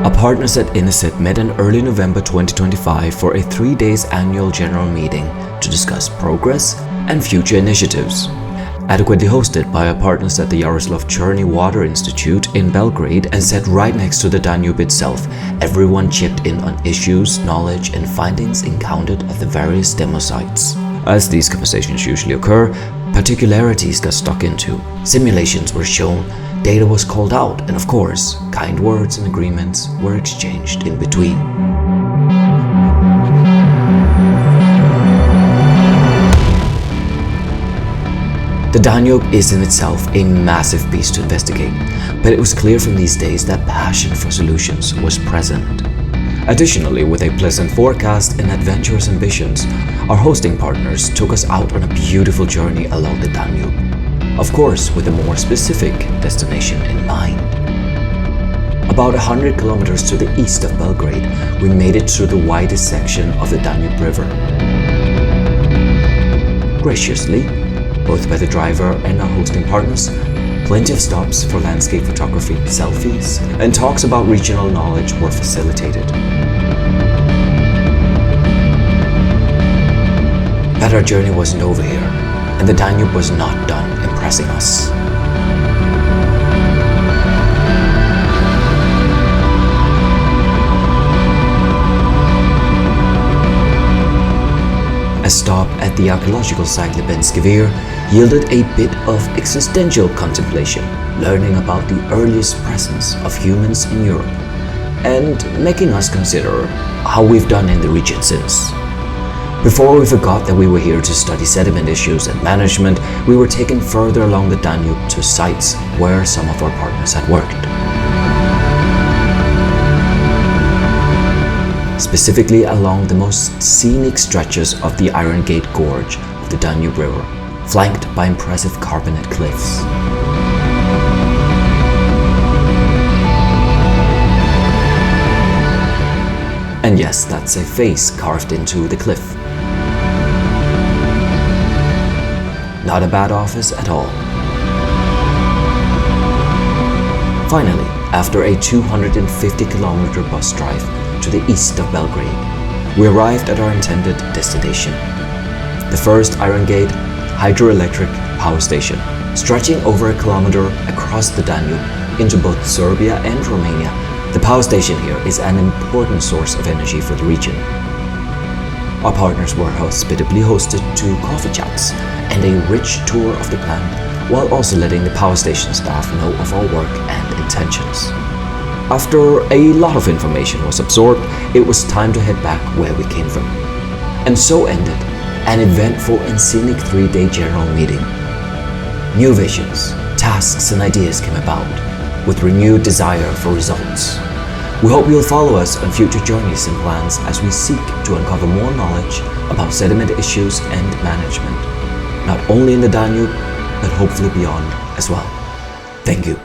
Our partners at INICET met in early November 2025 for a 3-day annual general meeting to discuss progress and future initiatives. Adequately hosted by our partners at the Jaroslav Cherny Water Institute in Belgrade and set right next to the Danube itself, everyone chipped in on issues, knowledge and findings encountered at the various demo sites. As these conversations usually occur, particularities got stuck into, simulations were shown, data was called out, and of course, kind words and agreements were exchanged in between. The Danube is in itself a massive beast to investigate, but it was clear from these days that passion for solutions was present. Additionally, with a pleasant forecast and adventurous ambitions, our hosting partners took us out on a beautiful journey along the Danube. Of course, with a more specific destination in mind. About 100 kilometers to the east of Belgrade, we made it through the widest section of the Danube River. Graciously, both by the driver and our hosting partners, plenty of stops for landscape photography, selfies, and talks about regional knowledge were facilitated. But our journey wasn't over here, and the Danube was not done impressing us. A stop at the archaeological site Lebensgewir yielded a bit of existential contemplation, learning about the earliest presence of humans in Europe, and making us consider how we've done in the region since. Before we forgot that we were here to study sediment issues and management, we were taken further along the Danube to sites where some of our partners had worked. Specifically along the most scenic stretches of the Iron Gate-gorge of the Danube River, flanked by impressive carbonate cliffs. And yes, that's a face carved into the cliff. Not a bad office at all. Finally, after a 250-kilometer bus drive to the east of Belgrade, we arrived at our intended destination. The first Iron Gate hydroelectric power station, stretching over a kilometer across the Danube into both Serbia and Romania. The power station here is an important source of energy for the region. Our partners were hospitably hosted to coffee chats and a rich tour of the plant, while also letting the power station staff know of our work and intentions. After a lot of information was absorbed, it was time to head back where we came from. And so ended an eventful and scenic 3-day general meeting. New visions, tasks and ideas came about, with renewed desire for results. We hope you'll follow us on future journeys and plans as we seek to uncover more knowledge about sediment issues and management, not only in the Danube, but hopefully beyond as well. Thank you.